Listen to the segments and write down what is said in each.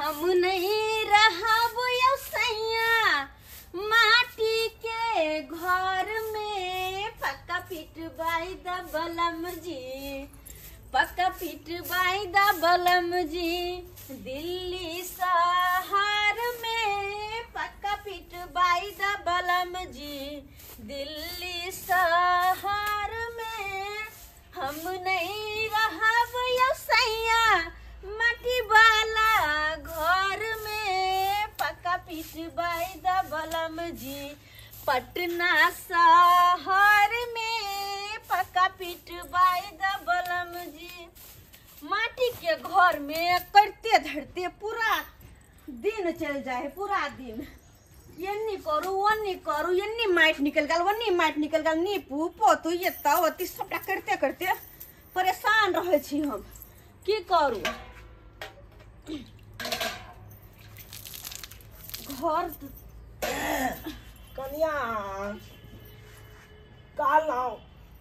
हम नहीं रहब सैया माटी के घर में पक्का पिटवाई द बलम जी, पक्का पिटवाई द बलम जी। दिल्ली शहर में पक्का पिटवाई द बलम जी, दिल्ली शहर में हम नहीं रहब सैया मटी वाला घर में पक्का पिटवाई द बलम जी। पटना शहर में पक्का पिटवाई द बलम जी। माटी के घर में करते धरते पूरा दिन चल जाए, पूरा दिन यन्नी करू वन्नी करू, यन्नी माइट निकल गल वन्नी माइट निकल गल, नीपू पोतू ये तवती सबटा करते करते परेशान रहे छी हम। की करू घर कनिया का लाओ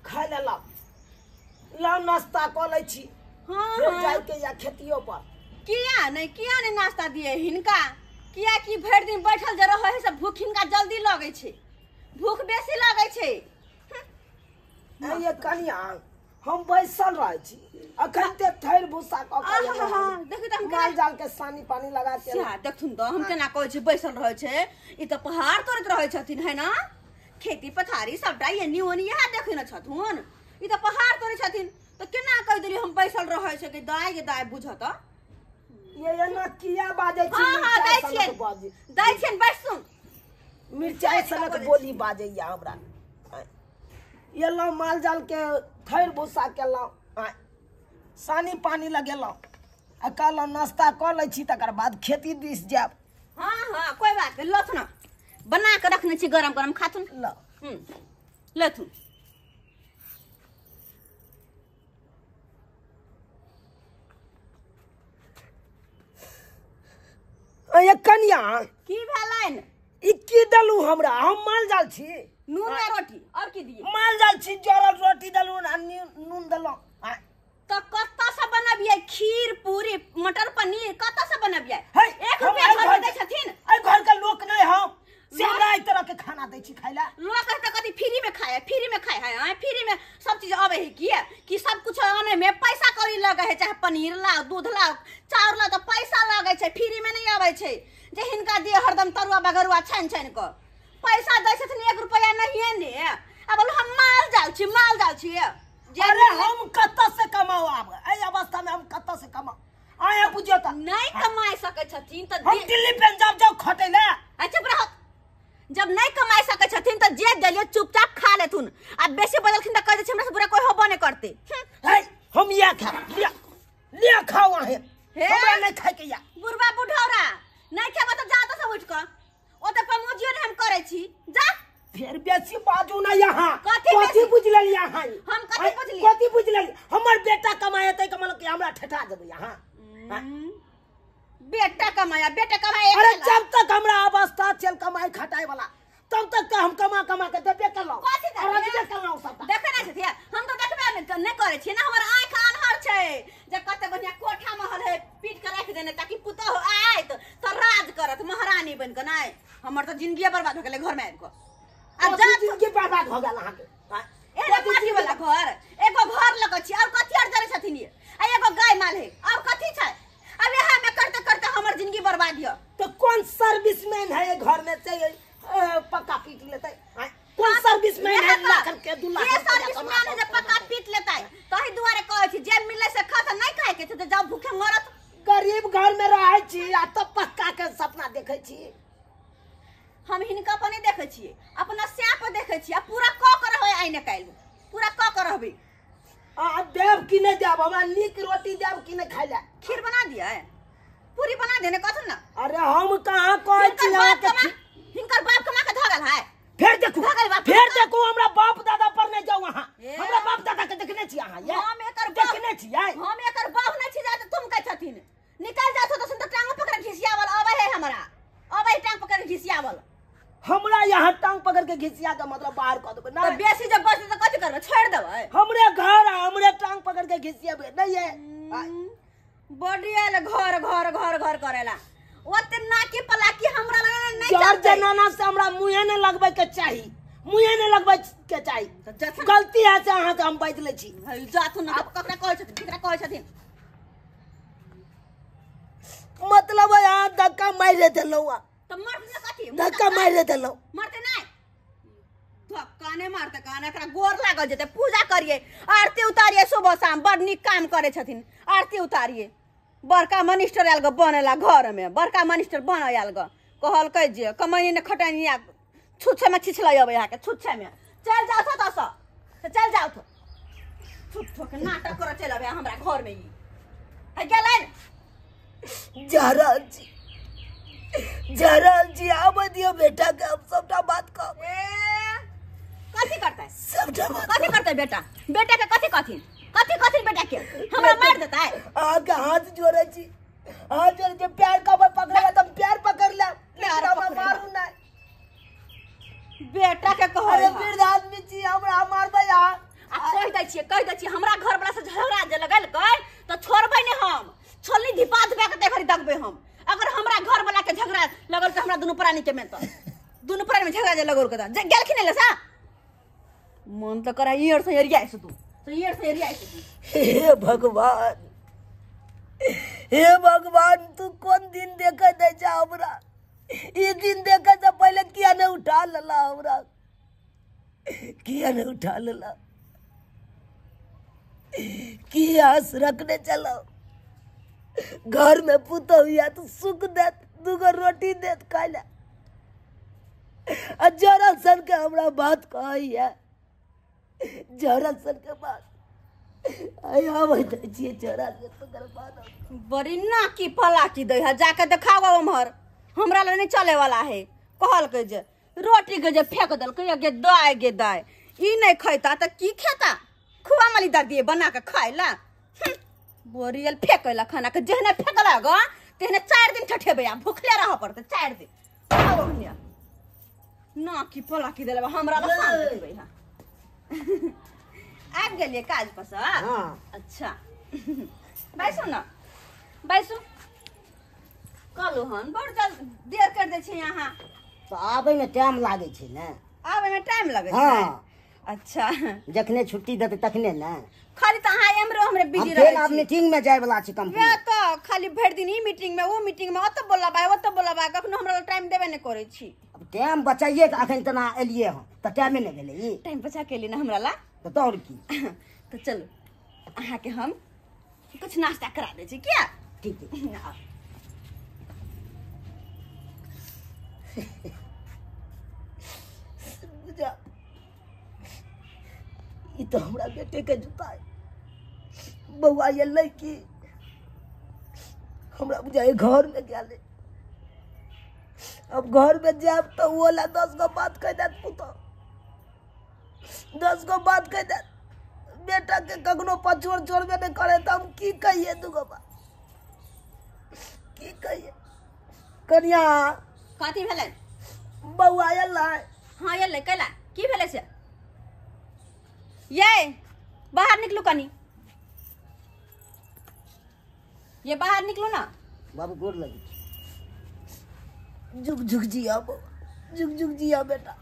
खाय ले लाओ नाश्ता कर ले छी। हाँ फिर जाए के या खेतियों पर किया नहीं नाश्ता दिए हिनका, किया कि भर दिन बैठल जे रहे सब भूख हिनका जल्दी लगे छे, भूख बेसी लगे छे। ये कनिया हम बैसल रहे छी अखन ते थैर भूसा क के देखि त हम माल जाल के सानी पानी लगा के देखथुन तो हम केना कहै छी बैसल रहे छे। ई त पहाड़ तोड़त रहे छथिन है ना, खेती पथारी सबटा एनी ओनी यह देखे न छथुन। ई त पहाड़ तोड़े छथिन तो केना कह देली हम बैसल रहे छे के दाय बुझत। ये ना किया बाजे छी। हां दै छियन बैसुन मिर्चाई सनक बोली बाजे या हमरा। ये लो माल जाल के थैर भूसा के लो सानी पानी लगेलो आ कहलो नाश्ता कर ले छी तकर बाद खेती दिस जाब। हां कोई बात नहीं, लथुन बना के रखने छी गरम गरम खाथुन। लो लथुन ये कनिया की भेलैन? ई की दलू हमरा? हम माल जाल छी। नून में रोटी और की दिए? माल जाल छी जरल रोटी दलू ना नून दलो। तो कत्ता से बनबिए खीर पूरी मटर पनीर कत्ता से बनबिए? 1 रुपया घर दे छथिन। ए घर के लोक नहीं हम सेवरा ई तरह के खाना दे छी खाइला। लोग त कथि फ्री में खाए है फ्री में सब चीज आवे है कि सब कुछ आने में पैसा कौड़ी लगे है, चाहे पनीर लाओ दूध लाओ चाउर लाओ तो पैसा लगे छे, फ्री में नहीं आवे छे। जे हिनका दिए हरदम तरुआ बगरुआ छान को पैसा दे छथिन 1 रुपया नहीं ने। अब हम माल जाल छी अरे हम कत्ता से कमाओ आब ए अवस्था में हम कत्ता से कमाओ आया बुझियो त नहीं कमाई सके छथिन त हम दिल्ली पंजाब जाओ खटे ले। अच्छा रह जब नहीं कमाई सके छथिन त जे देलियो चुपचाप खा लेथुन। आ बेसी बदलखिन त कह दे हमरा से बुरा कोई होबो नहीं करते। हे हम या खा ले खाओ है हमरा नहीं खाए के या बुरबा बुढ़ौरा नहीं खेबो त जा त से उठ क ओ त प्रमोजियो ने हम करे छी जा। फिर बेसी बाजू ना यहाँ कथि बुझल यहाँ हम कथि बुझली कथि बुझल हमर बेटा कमाए त कमल के हमरा ठठा देबे यहाँ। बेटा कमाए अरे जब तक हमरा अवस्था चल कमाई खटाई वाला तब तक हम कमा के देबे करलो और देबे करलो सब देखे नहीं छथिया। हम तो देखबे नहीं करे छी ना, हमर आंख आन्हर छै जे कते बढ़िया कोठा महल है पीट के रख देने ताकि पुतौ आइत तो राज करत महारानी बन के। नहीं हमर तो जिंदगी बर्बाद हो गेले घर में आइब को। आ जा जिंदगी बर्बाद हो गेल अहाँ के। एगो माटी वाला घर एगो घर लगे छी और कथि और जरे छथिन ये आ एगो गाय माल है और कथि छै। अब यहाँ में करते करते हमर जिंदगी बर्बाद हो। तो कौन सर्विसमैन है ये घर में से पक्का पीट लेते? कौन सर्विसमैन है लाख के 2 लाख ये सर्विसमैन है जे पक्का पीट लेते तही दुआरे कहै छी जे मिले से खा त नहीं खाए के त जाओ भूखे मरत। गरीब घर में रहै छी आ त पक्का के सपना देखे छी। हम हिनका पर नहीं देखे छी अपना स्याप पर देखे छी। पूरा क कर रहै आइने काइल पूरा क कर रहबे। आ देव कि नहीं देव हमरा नीक रोटी देव कि नहीं खाइला? खीर बना दिया है पूरी बना देने कथन ना। अरे हम कहां कहै छी हिनकर बाप कमा के धगल है। फिर देखो हमरा बाप दादा पर नहीं जाओ वहां। हमरा बाप दादा के देखने छी अहां ये हम एकर देखने छी हम एकर बाप नहीं छी जात तुम कह छथिन निकल जात तो सुन त टांग पकड़ घिसियावल आवे है हमरा आवे टांग पकड़ घिसियावल। हमरा यहाँ टांग पकड़ के घिसिया का मतलब बाहर कर देबे ना। तो बेसी जब बच तो कथि करबे छोड़ देबे? हमरे घर हमरे टांग पकड़ के घिसियाबे नहीं है। बढ़िया ले घर घर घर घर करेला ओते नाकी पलाकी हमरा लगे नहीं चार चलते जनाना से हमरा मुंहे ने लगबे के चाही, मुंहे ने लगबे के चाही। गलती है से अहाँ के हम बाज ले छी। भाई जाथु न ककरा कहै छथिन, केकरा कहै छथिन? मतलब यहाँ धक्का मार देते लौआ, तो मरते कथी? धक्का मार देते लौ। मरते नहीं, धक्का नहीं मारते, कान एकरा गोर लागल जेते। पूजा करिए, आरती उतारिए सुबह शाम, बड़ निक काम करे छथिन। आरती उतारिए। बड़का मिनिस्टर आयल ग बनेला घर में, बड़का मिनिस्टर बन आयल ग, कहलकै जे कमैनी ने खटैनी छुच्छे में छिछलै अबै यहाँ के, छुच्छे में चल जाओ तो स चल जाओ तो छुच्छो के नाटक कर चल अबै हमरा घर में। ई है गेलन जहराल जी आब दियो बेटा के, हम सबटा बात कह। कथी करतै? सबटा बात कथी करतै बेटा? बेटा के कथी कथी कथी कथी बेटा के हमरा मार देता है? आके हाथ जोड़े छी, हाथ जोड़े छी, प्यार का पकड़ेगा तो प्यार पकड़ ले, प्यार हमरा मारू ना। बेटा के कहो अरे वृद्ध आदमी छी, हमरा मारबै आ कह दै छियै हमरा घर वाला से झगड़ा जे लगल कै तो छोड़बै ने हम, छोलनी धिपा धिपा के देखरी दगबै हम। अगर हमरा घर वाला के झगड़ा लगल तो हमरा दुनु प्राणी के में तो दुनु प्राणी में झगड़ा जे लगल के त गेलखिन ले सा मन तो करा ईयर से एरिया से तू तो ईयर से एरिया से तू। हे भगवान, हे भगवान, तू कौन दिन देखे दे जा हमरा? ई दिन देखे से पहले किया ने उठा लेला हमरा, किया ने उठा लेला? की आस रखने चलो घर में पुतो हुआ तो सुख देत, दूगो रोटी देत खाए ला। जरा सन के हमरा बात कही है, जरा सन के बात आई आवे त छिए जरा से तो गरबाद बड़ी नाकी फलाकी दे है, जाके देखाओ उम्हर हमरा ले नहीं चले वाला है। कहल के जे रोटी के जे फेंक दल के गे दाय ई नहीं खैता त की खाता? खुआ माली दर दिए बना के खाए ला। बोरियल फेंकला खाना के, जेहने फेंकला ग तेहने 4 दिन ठठेबे, भूखले रह पड़ते 4 दिन। आओ हमने नाकी फलाकी देले हमरा ला शांत देबे हा। आ गेलिए काज पर से? हां अच्छा बैसो ना, बैसो। कलू हन बड़ जल्द देर कर दे छै यहाँ, तो आबे में टाइम लागे छै ने? आबे में टाइम लगे छै। हां अच्छा जखने छुट्टी देते तखने ने। खाली त अहाँ एमरो हमरे बिजी हम रहे आप छी। मीटिंग में जाय वाला छी कंपनी। वे तो खाली भर दिन ई मीटिंग में वो मीटिंग में ओत बोलाबा ओत बोलाबा, कखनो हमरा टाइम देबे नै करे छी। अब टाइम बचाइए के अखन तना एलिए हम त टाइम नै भेले ई टाइम बचा के लिए ना हमरा ला तो और की। तो चलो अहाँ के हम कुछ नाश्ता करा दे छी क्या? ठीक है। बुझा ई तो हमरा बेटे के जूता है, बउआ ये लड़की हमरा बुझाए घर में गेले। अब घर में जाब तो वो ला 10 गो बात कह देत, पुतो 10 गो बात कह देत। बेटा के कखनो पछोड़ छोड़बे नहीं करे तो हम की कहिए? दूगो बात की कहिए? कन्या कथी भेलै? बउआ एलै? हां एलै। कैला की भेलै से? ये बाहर निकलू कनी, ये बाहर निकलो ना। बाबू गोर लगी, जुग जुग जिया बउआ, जुग जुग जिया बेटा।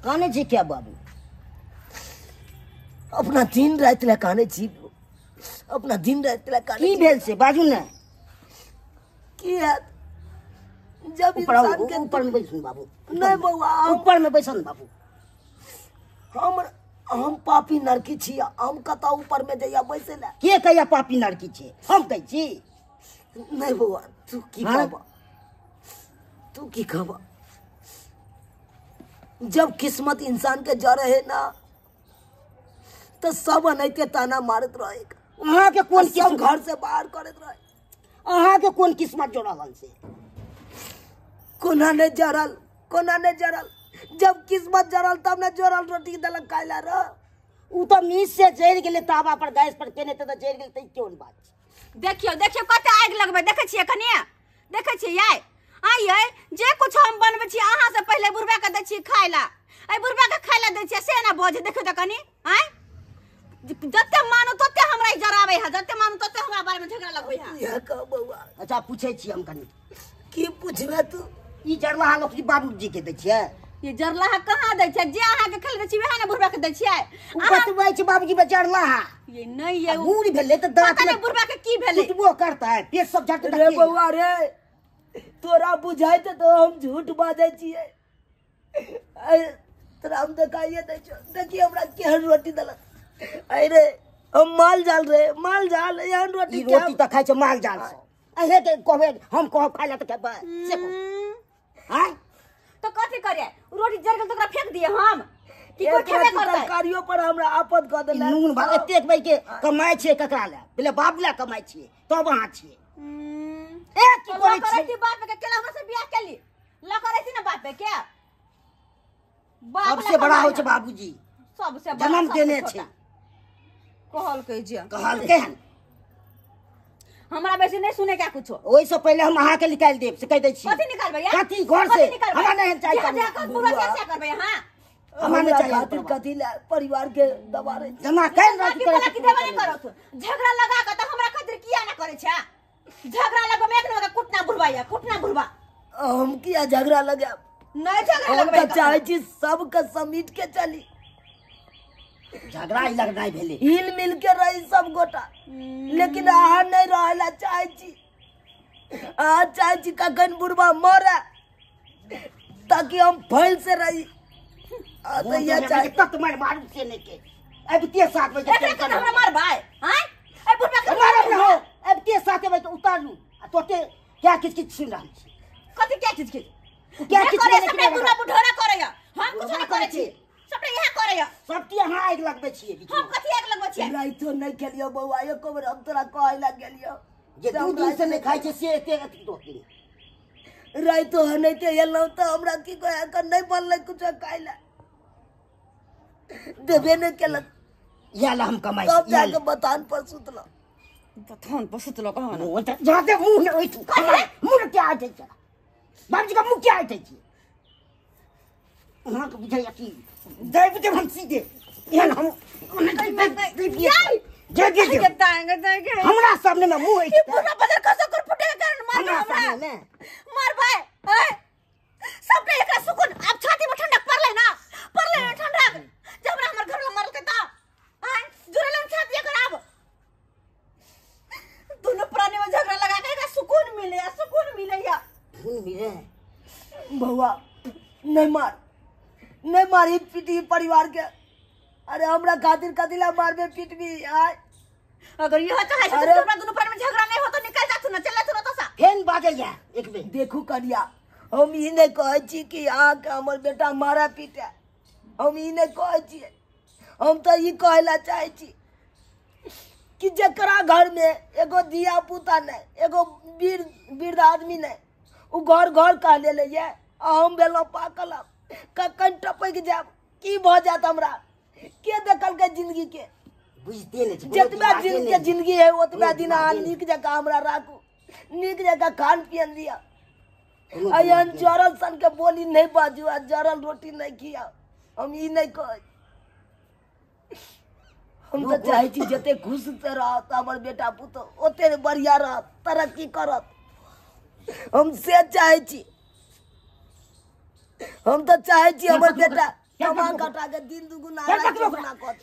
काने छी क्या बाबू? अपना दिन रात ले काने छी, अपना दिन रात ले काने की भेल से बाजू ने। की है जब इंसान के ऊपर में बैठन बाबू? नहीं बउआ ऊपर में बैठन बाबू। हम पापी नरकी छी, हम कता ऊपर में जइया बैसे ले? के कहिया पापी नरकी छी? हम कह छी? नहीं बउआ तू की कहबा, तू की कहबा? जब किस्मत इंसान के जरे है ना तो सब अनैते ताना मारत रहेगा। अहाँ के कौन किस्मत घर से बाहर करत रहे? अहाँ के कौन किस्मत जोड़ल से? कोना ने जरल, कोना ने जरल? जब किस्मत जरल तब ने जोरल रोटी दलक खाइला रे। उ तो मीस से जर गेले, तावा पर गैस पर केने त जर गेले, त कोन बात? देखियो देखियो कते आग लगबे, देखे छियै कनिया, देखे छियै ये आइए जे कुछ हम बनबे छी अहाँ से पहले बुढ़बा के दै छी खाइला, ए बुढ़बा के खाइला दै छी से ना बोझ। देखियो त कनी आय जते मानो तते हमरा ई जरावे है, जते मानो तते हमरा बारे में झगड़ा लगबै है। यह का बउआ अच्छा पूछे छी हम कनी की पूछबे तू? ई जरला लोग बाबूजी के दै छियै? ये जरला है कहाँ दै छै? जे अहाँ के खेल दै छी वहे ने बुढ़बा के दै छियै। बतबै छी बाबूजी बे जरला है ये नहीं ये बूढ़ भेले त दांत पता नहीं बुढ़बा के की भेले। कुटबो करता है पेट सब झट रे बउआ रे, तोरा बुझाइत तो हम झूठ बाजै छियै। तोरा हम देखाइए दै छौ, देखिए हमरा केहन रोटी देलक। अरे हम माल जाल रे, माल जाल एहन रोटी ई रोटी त खाइ छै माल जाल से। अहे के कहबे हम कहब खाइ ला त खेबै से हां तो कथि करे? रोटी जर गेल तो ओकरा फेंक दिए हम कि कोई खेबे करतै? कार्यों पर हमरा आपद क देला। नून भात एतेक भाई के कमाई छियै ककरा ले? पहिले बाप ले कमाई छियै तब अहाँ छियै। ए की करे करै छी? छी बाप के केला हमरा से बियाह केली ला करे छी ना बाप पे के बाप सबसे बड़ा होइ छै बाबूजी, सबसे बड़ा जन्म सबसे देने छोटा। छै कहल के जे कहल केहन हमरा बेसी नहीं सुने क्या कुछो। ओइ से पहिले हम अहाँ के निकाल देब से कह दै छी। कथि निकालबै यार? कथि घर से हमरा नहीं चाहिए पूरा क्या करबै हां? हमरा नहीं चाहिए खातिर कथी ले परिवार के दबा रे? जमा कैल रह की बोला कि देबे नहीं करो तू झगड़ा लगा के त हमरा खातिर किया ना करे छ? झगड़ा लगो में एक न कुटना बुढ़वाया कुटना बुढ़वा। हम किया झगड़ा लगे? नहीं झगड़ा हम लगबै तो चाहे छी सब के समीट के चली, झगड़ा ही लगनाई भेले। हिल मिल के रही सब गोटा, लेकिन अहाँ नहीं रहला चाहे छी। अहाँ चाहे छी कखन बुढ़वा मरे ताकि हम फैल से रही। तो ये चाहे तब तुम्हारे मारू से नहीं के अब ते साथ में एकरा के हमरा मार भाई हां ए बुढ़वा के मारे न हो अब ते साथ में तो उतार लू तो ते क्या किछ सुन रहा छी? कथि क्या चीज के क्या किछ करे नहीं सबटा बुढ़वा बुढ़ोरा करे हम कुछ बुढ़वा नहीं करे छी, सबटा यहां करे सब ती अहाँ आग लगबे छियै बीच हम में। कथि एक लगबै छी? राइतो नहीं खेलियो बउआ, एको बेर हम तोरा कहै ला गेलियो जे दू दिन से नहीं खाइ छै से एते अथी दो दिन राइतो हनैते एलौ त हमरा की कहे कर नहीं बनलै कुछ खाइ ला, देबे नहीं केलक। या ला हम कमाई तब जाके बतान पर सुतलो। थान पसत लो कहां ना वो त जाते मुंह ने ओइ मुंह क्या आटे छ बाबूजी का मुंह क्या आटे छ? वहां के बुझाई की दे बुझे हम सीधे एहन हम जे तांगे हमरा सामने में मुंह ये पूरा बदल कसो कर फुटे के कारण मार हमरा हमरा सामने में मार भाई ए सबने एकरा सुकून अब छाती में ठंडक पड़ले ठंडक जब हमर घर में मरल के ता आ जुरले छाती खराब दोनों प्राणी में झगड़ा लगा के एकरा सुकून मिले या खून मिले बउआ नहीं मारी पीटी परिवार के। अरे हमरा खातिर कथी ला मारबे पीटबी? आय अगर यह चाहे तो अरे- हमरा दोनों प्राणी में झगड़ा नहीं हो तो निकल जा तू ना चले तू ना तो सा फेन बाजे या एक बेर देखू करिया, हम ई नहीं कहै छी कि अहाँ के हमर बेटा मारा पीटे, हम ई नहीं कहै छी। हम तो ई कहै ला चाहे छी कि जकरा घर में एगो धिया पुता नहीं, एगो वृद्ध आदमी नहीं, उ घर कह ले ये हम भेलौं पाकल, कखन टपक जाब की भ जात हमरा? के देखल के जिंदगी के? बुझते नहीं जितना दिन के जिंदगी है उतना दिन अहाँ नीक जगह हमरा राखू, नीक जगह खान पियन दिया। अयन जरल सन के बोली नहीं बाजू आ जरल रोटी नहीं खिया। हम ई नहीं कह, हम तो चाहे छी जते खुश से रहत हमर बेटा पुतो ओते बढ़िया रहत, तरक्की करत। हम से चाहे छी, हम तो चाहे छी हमर बेटा कमा कटा के दिन दुगुना रात चौगुना कर।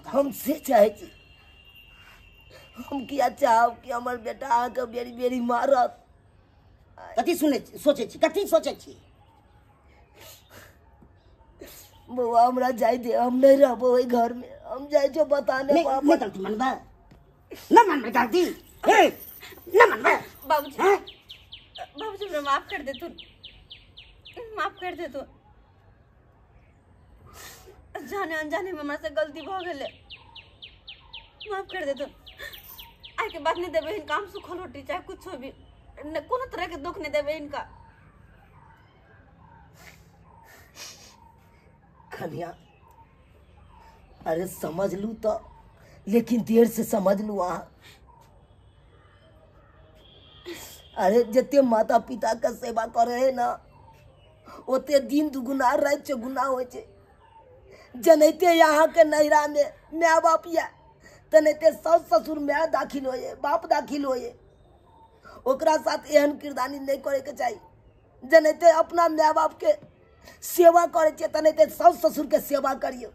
हम से चाहे छी, हम किया चाहब कि हमर बेटा अहाँके बेरी बेरी मारत। कथी सोचे छी कथी सोचे छी? बउआ हमरा जाय दे, हम नहीं रहबो ओई घर में, हम जाय छो बताने नहीं बाप। नहीं गलती मनबा न मनबा गलती ए न मनबा बाबूजी हैं? बाबूजी मुझे माफ कर दे तू, माफ कर दे तू। जाने अनजाने में हमरा से गलती भ गेले, माफ कर दे तू। आइ के बात नहीं देबे इनका, हम सुखल रोटी चाहे कुछ भी न कोनो तरह के दुख नहीं देबे इनका। खनिया अरे समझ लू तो, लेकिन देर से समझ लू अहाँ। अरे जते माता पिता के सेवा करे है ना, ओते दिन दुगुना रात चौगुना हो छे। जनैते यहाँ के नैरा में माय बाप या तनैते सास ससुर माय दाखिल होए बाप दाखिल होए ओकरा साथ एहन किरदानी नहीं करे के चाहिए। जनैते अपना माय बाप के सेवा करे छे तनैते सास ससुर के सेवा करियो।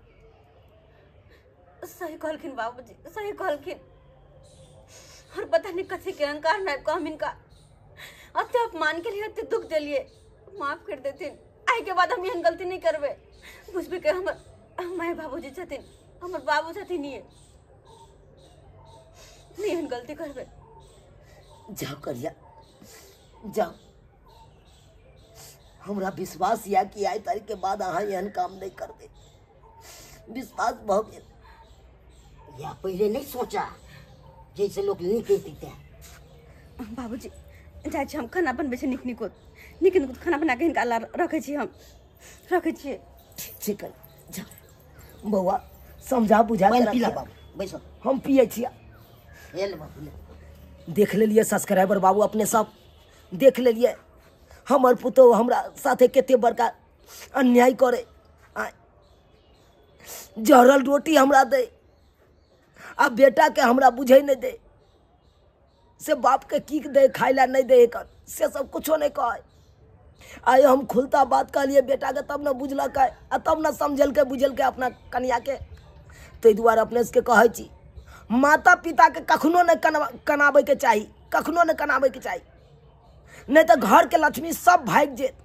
सही कहलखिन बाबूजी, सही कहलखिन। और पता नहीं कथी के अहंकार ना कम इनका अत्य अपमान के लिए अत्य दुख दिलिए, माफ कर देथिन। आई के बाद हम एहन गलती नहीं करबे। बुझबे के हमर माय बाबूजी छथिन, हमर बाबू छथिन, ये नहीं एहन गलती करबे। जाओ करिया जाओ, हमरा विश्वास या कि आई तारीख के बाद अहाँ एहन काम नहीं करबे, विश्वास भ गेल। या पहले नहीं सोचा जैसे लोग नहीं कहते। बाबूजी जाय छी, हम खाना बनबे छी, नीक निकुत खाना बना के हिनका ला रखे छी, हम रखे छी। ठीक है जाओ बउआ, समझा बुझा के पिला रखिया। बाबू बैसो, हम पिए छिया। ले बाबू ले। देख लेलिए सब्सक्राइबर बाबू, अपने सब देख लेलिए हमर पुतौ हमरा साथे केते बड़का अन्याय करे। जहरल रोटी हमरा दे आ बेटा के हमरा बुझे नहीं दे, से बाप के की दे खाई ला नहीं दे, एकर से सब कुछो नहीं कहे। आए हम खुलता बात कहलिए बेटा के, तब न बुझलक आ तब न समझल के बुझल के अपना कन्या के। ताहि दुआरे अपने से कहे छी माता पिता के कखनो नहीं कनाबे के चाहिए, कखनो नहीं कनाबे के चाहिए, नहीं तो घर के लक्ष्मी सब भाग जेत।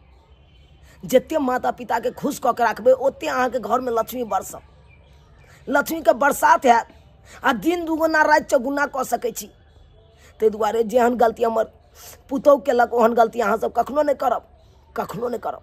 जते माता पिता के खुश कऽ के रखबे ओते अहाँ के घर में लक्ष्मी बरसत, लक्ष्मी के बरसात है आ दिन दुगुना रात चौगुना कऽ सकै छी। ताहि दुआरे जेहन गलती हमर पुतौह केलक ओहन गलती अहाँ सब कखनो नहीं करब, कखनो नहीं करब।